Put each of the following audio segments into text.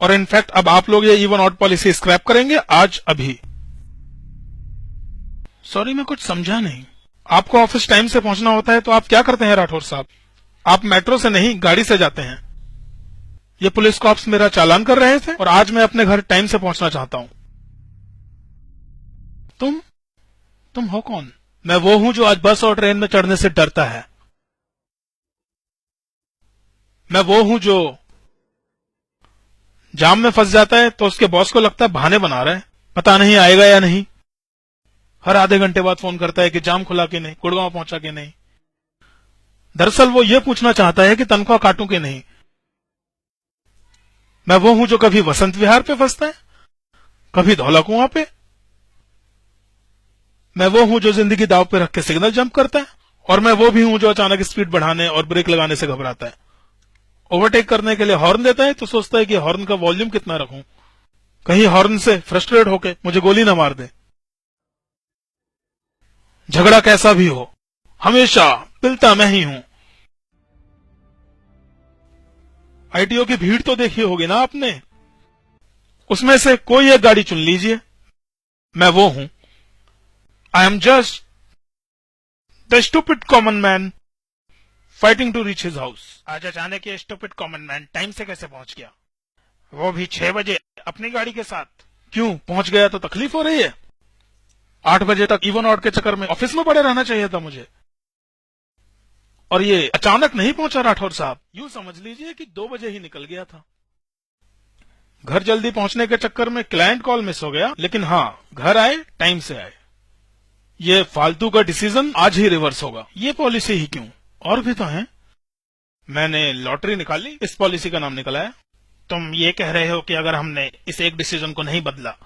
और इनफैक्ट अब आप लोग ये इवन ऑड पॉलिसी स्क्रैप करेंगे आज अभी। सॉरी, मैं कुछ समझा नहीं। आपको ऑफिस टाइम से पहुंचना होता है तो आप क्या करते हैं राठौर साहब? आप मेट्रो से नहीं गाड़ी से जाते हैं। ये पुलिस कॉप्स मेरा चालान कर रहे थे और आज मैं अपने घर टाइम से पहुंचना चाहता हूं। तुम हो कौन? मैं वो हूं जो आज बस और ट्रेन में चढ़ने से डरता है। मैं वो हूं जो जाम में फंस जाता है तो उसके बॉस को लगता है बहाने बना रहा है, पता नहीं आएगा या नहीं। हर आधे घंटे बाद फोन करता है कि जाम खुला कि नहीं, गुड़गांव पहुंचा कि नहीं। दरअसल वो ये पूछना चाहता है कि तनख्वाह काटूं कि नहीं। मैं वो हूं जो कभी वसंत विहार पे फंसता है, कभी धौला कुआं पे। मैं वो हूं जो जिंदगी दांव पे रख के सिग्नल जंप करता है, और मैं वो भी हूं जो अचानक स्पीड बढ़ाने और ब्रेक लगाने से घबराता है। ओवरटेक करने के लिए हॉर्न देता है तो सोचता है कि हॉर्न का वॉल्यूम कितना रखूं, कहीं हॉर्न से फ्रस्ट्रेट होके मुझे गोली ना मार दे। झगड़ा कैसा भी हो, हमेशा पिलता मैं ही हूं। आईटीओ की भीड़ तो देखी होगी ना आपने, उसमें से कोई एक गाड़ी चुन लीजिए, मैं वो हूं। I am just the stupid common man fighting to reach his house. आज अचानक ये स्टूपिड कॉमन मैन टाइम से कैसे पहुंच गया, वो भी 6 बजे अपनी गाड़ी के साथ? क्यों पहुंच गया तो तकलीफ हो रही है? 8 बजे तक इवन ऑड के चक्कर में ऑफिस में पड़े रहना चाहिए था मुझे, और ये अचानक नहीं पहुंचा राठौर साहब। यूं समझ लीजिए कि 2 बजे ही निकल गया था। घर जल्दी पहुंचने के चक्कर में क्लाइंट कॉल मिस हो गया, लेकिन हाँ, घर आए टाइम से आए। ये फालतू का डिसीजन आज ही रिवर्स होगा। ये पॉलिसी ही क्यों, और भी तो है। मैंने लॉटरी निकाली, इस पॉलिसी का नाम निकला है। तुम ये कह रहे हो कि अगर हमने इस एक डिसीजन को नहीं बदला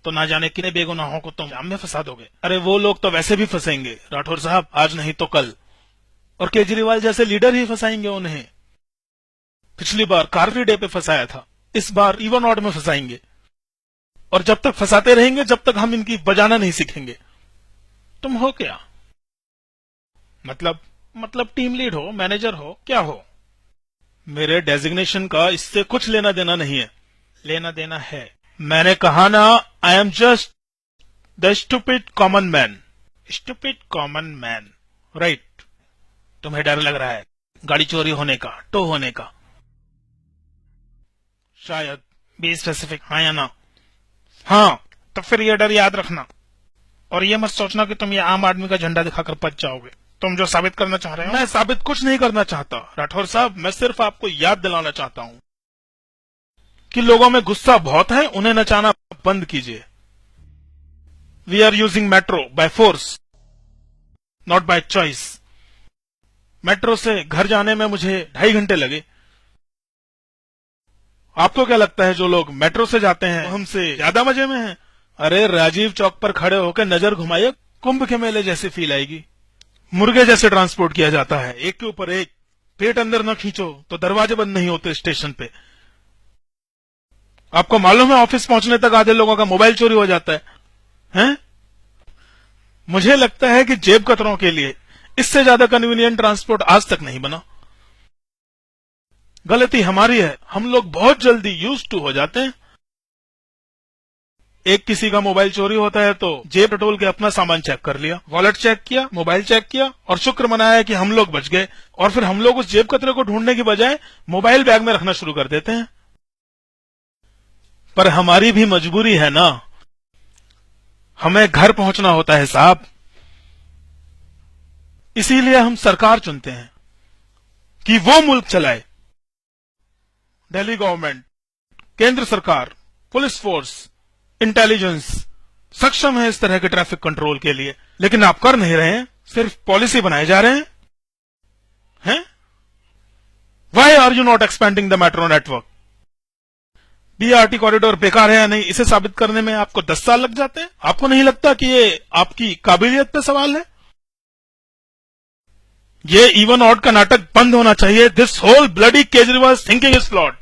तो ना जाने कितने बेगुनाहों को तुम जाम में फंसा दोगे। अरे वो लोग तो वैसे भी फंसेंगे राठौर साहब, आज नहीं तो कल, और केजरीवाल जैसे लीडर ही फंसाएंगे उन्हें। पिछली बार कार फ्री डे पे फंसाया था, इस बार इवन ऑड में फंसाएंगे, और जब तक फंसाते रहेंगे जब तक हम इनकी बजाना नहीं सीखेंगे। तुम हो क्या? मतलब टीम लीड हो, मैनेजर हो, क्या हो? मेरे डेजिग्नेशन का इससे कुछ लेना देना नहीं है। लेना देना है। मैंने कहा ना, आई am just the stupid common man. Stupid common man, right. तुम्हें डर लग रहा है गाड़ी चोरी होने का, टो होने का? शायद। बी स्पेसिफिक, हाँ या ना? हाँ, तो फिर ये डर याद रखना, और ये मत सोचना कि तुम ये आम आदमी का झंडा दिखाकर बच जाओगे। तुम जो साबित करना चाह रहे हो। मैं साबित कुछ नहीं करना चाहता राठौर साहब, मैं सिर्फ आपको याद दिलाना चाहता हूं कि लोगों में गुस्सा बहुत है, उन्हें नचाना बंद कीजिए। We are using metro by force, not by choice. Metro से घर जाने में मुझे 2.5 घंटे लगे। आपको क्या लगता है जो लोग मेट्रो से जाते हैं वो हमसे ज्यादा मजे में हैं? अरे राजीव चौक पर खड़े होकर नजर घुमाइए, कुंभ के मेले जैसी फील आएगी। मुर्गे जैसे ट्रांसपोर्ट किया जाता है, एक के ऊपर एक। पेट अंदर न खींचो तो दरवाजे बंद नहीं होते स्टेशन पे। आपको मालूम है ऑफिस पहुंचने तक आधे लोगों का मोबाइल चोरी हो जाता है, हैं? मुझे लगता है कि जेब कतरों के लिए इससे ज्यादा कन्वीनियंट ट्रांसपोर्ट आज तक नहीं बना। गलती हमारी है, हम लोग बहुत जल्दी यूज्ड टू हो जाते हैं। एक किसी का मोबाइल चोरी होता है तो जेब टटोल के अपना सामान चेक कर लिया, वॉलेट चेक किया, मोबाइल चेक किया, और शुक्र मनाया कि हम लोग बच गए। और फिर हम लोग उस जेब कतरे को ढूंढने की बजाय मोबाइल बैग में रखना शुरू कर देते हैं। पर हमारी भी मजबूरी है ना, हमें घर पहुंचना होता है साहब। इसीलिए हम सरकार चुनते हैं कि वो मुल्क चलाए। दिल्ली गवर्नमेंट, केंद्र सरकार, पुलिस फोर्स, इंटेलिजेंस सक्षम है इस तरह के ट्रैफिक कंट्रोल के लिए, लेकिन आप कर नहीं रहे हैं, सिर्फ पॉलिसी बनाए जा रहे हैं? Why are you not expanding the metro network? BRT corridor बेकार है या नहीं, इसे साबित करने में आपको 10 साल लग जाते हैं। आपको नहीं लगता कि ये आपकी काबिलियत पे सवाल है? ये इवन ऑड का नाटक बंद होना चाहिए। This whole bloody Kejriwal thinking is flawed.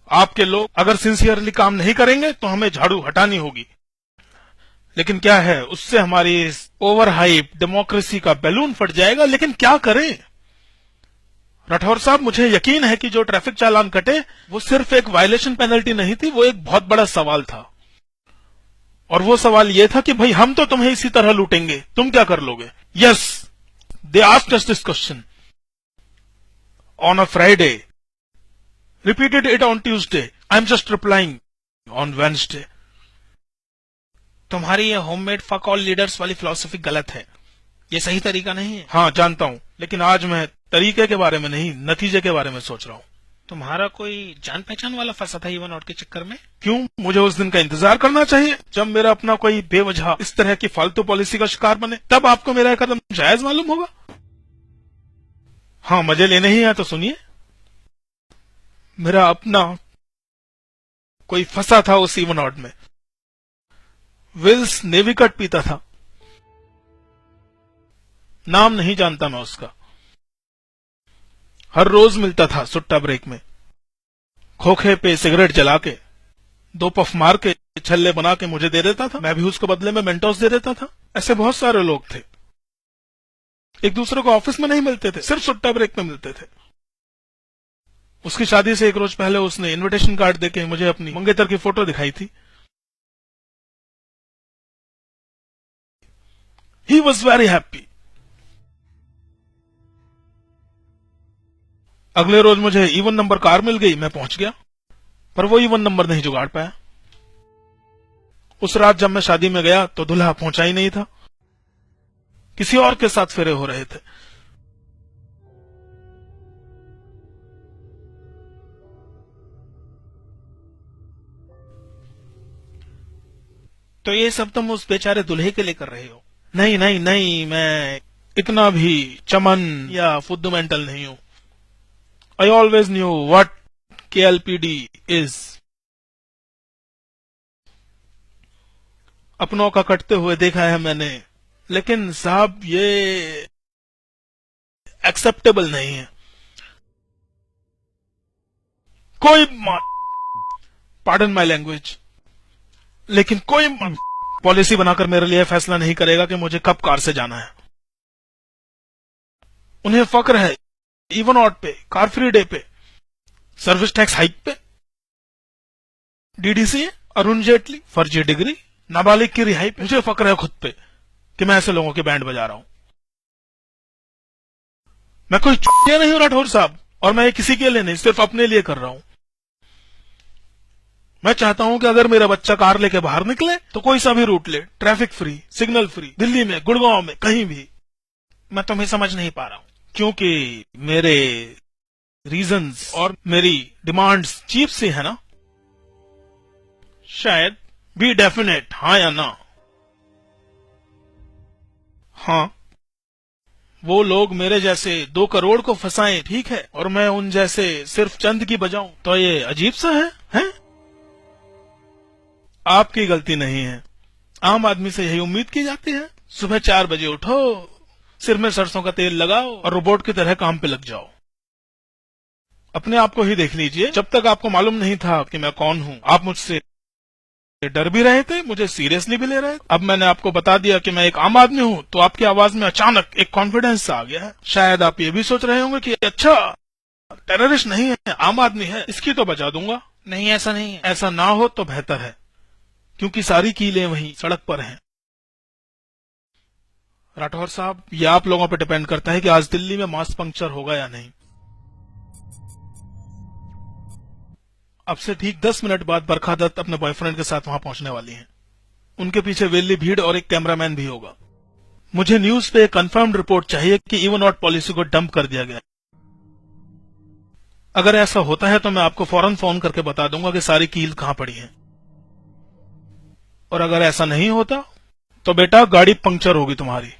आपके लोग अगर सिंसियरली काम नहीं करेंगे तो हमें झाड़ू हटानी होगी, लेकिन क्या है, उससे हमारी इस ओवर हाइप डेमोक्रेसी का बैलून फट जाएगा। लेकिन क्या करें, राठौर साहब, मुझे यकीन है कि जो ट्रैफिक चालान कटे वो सिर्फ एक वायलेशन पेनल्टी नहीं थी, वो एक बहुत बड़ा सवाल था। और वो सवाल ये था कि भाई हम तो तुम्हें इसी तरह लूटेंगे, तुम क्या कर लोगे? Yes, they asked us this question on a Friday, repeated it on Tuesday, I am just replying on Wednesday. तुम्हारी ये होममेड फक ऑल लीडर्स वाली फिलॉसफी गलत है, ये सही तरीका नहीं है। हाँ जानता हूं, लेकिन आज मैं तरीके के बारे में नहीं, नतीजे के बारे में सोच रहा हूं। तुम्हारा कोई जान पहचान वाला फंसा था इवन आउट के चक्कर में? क्यों, मुझे उस दिन का इंतजार करना चाहिए जब मेरा अपना कोई बेवजह इस तरह की फालतू पॉलिसी का शिकार बने, तब आपको मेरा कदम जायज मालूम होगा। हाँ, मजे लेने ही है तो सुनिए। मेरा अपना कोई फंसा था उस इवन आउट में। विल्स नेवी कट पीता था, नाम नहीं जानता मैं उसका। हर रोज मिलता था सुट्टा ब्रेक में, खोखे पे सिगरेट जला के 2 पफ मार के छल्ले बना के मुझे दे देता था, मैं भी उसको बदले में मेंटोस दे देता था। ऐसे बहुत सारे लोग थे, एक दूसरे को ऑफिस में नहीं मिलते थे, सिर्फ सुट्टा ब्रेक में मिलते थे। उसकी शादी से 1 रोज पहले उसने इनविटेशन कार्ड देके मुझे अपनी मंगेतर की फोटो दिखाई थी। He was very happy. अगले रोज मुझे इवन नंबर कार मिल गई, मैं पहुंच गया, पर वो इवन नंबर नहीं जुगाड़ पाया। उस रात जब मैं शादी में गया तो दूल्हा पहुंचा ही नहीं था, किसी और के साथ फेरे हो रहे थे। तो ये सब तुम उस बेचारे दूल्हे के लिए कर रहे हो? नहीं नहीं नहीं, मैं इतना भी चमन या फुद्दू मेंटल नहीं हूं। I always knew what KLPD is. अपनों का कटते हुए देखा है मैंने, लेकिन साहब ये एक्सेप्टेबल नहीं है। कोई पार्डन माय लैंग्वेज, लेकिन कोई पॉलिसी बनाकर मेरे लिए फैसला नहीं करेगा कि मुझे कब कार से जाना है। उन्हें फक्र है इवन ऑड पे, कार फ्री डे पे, सर्विस टैक्स हाइक पे, डीडीसी, अरुण जेटली, फर्जी डिग्री, नाबालिग की रिहाई पे। मुझे फक्र है खुद पे कि मैं ऐसे लोगों के बैंड बजा रहा हूं। मैं कोई चूतिया नहीं हूं राठौर साहब, और मैं ये किसी के लिए नहीं, सिर्फ अपने लिए कर रहा हूं। मैं चाहता हूं कि अगर मेरा बच्चा कार लेके बाहर निकले तो कोई सा भी रूट ले, traffic free, signal free, Delhi में, गुड़गांव में, कहीं भी। मैं तुम्हें समझ नहीं पा रहा हूं, क्योंकि मेरे रीजंस और मेरी डिमांड्स चीप सी है ना, शायद। बी डेफिनेट, हाँ या ना? हाँ, वो लोग मेरे जैसे 2 करोड़ को फंसाएं, ठीक है, और मैं उन जैसे सिर्फ चंद की बजाऊं, तो ये अजीब सा है, हैं? आपकी गलती नहीं है, आम आदमी से यही उम्मीद की जाती है। सुबह 4 बजे उठो, सिर में सरसों का तेल लगाओ और रोबोट की तरह काम पे लग जाओ। अपने आप को ही देख लीजिए, जब तक आपको मालूम नहीं था कि मैं कौन हूं, आप मुझसे डर भी रहे थे, मुझे सीरियसली भी ले रहे थे। अब मैंने आपको बता दिया कि मैं एक आम आदमी हूं, तो आपकी आवाज में अचानक एक कॉन्फिडेंस आ गया है। शायद आप ये भी सोच रहे होंगे कि अच्छा, टेररिस्ट नहीं है, आम आदमी है, इसकी तो बचा दूंगा। नहीं, ऐसा नहीं है। ऐसा ना हो तो बेहतर है, क्योंकि सारी कीलें वहीं सड़क पर हैं। राठौर साहब, ये आप लोगों पर डिपेंड करता है कि आज दिल्ली में मास पंक्चर होगा या नहीं। अब से ठीक 10 मिनट बाद बरखा दत्त अपने बॉयफ्रेंड के साथ वहां पहुंचने वाली हैं। उनके पीछे वेली भीड़ और एक कैमरामैन भी होगा। मुझे न्यूज पे एक कंफर्म्ड रिपोर्ट चाहिए कि इवन आउट पॉलिसी को डंप कर दिया गया। अगर ऐसा होता है तो मैं आपको फौरन फोन करके बता दूंगा कि सारी कील कहां पड़ी है। और अगर ऐसा नहीं होता तो बेटा गाड़ी पंक्चर होगी तुम्हारी।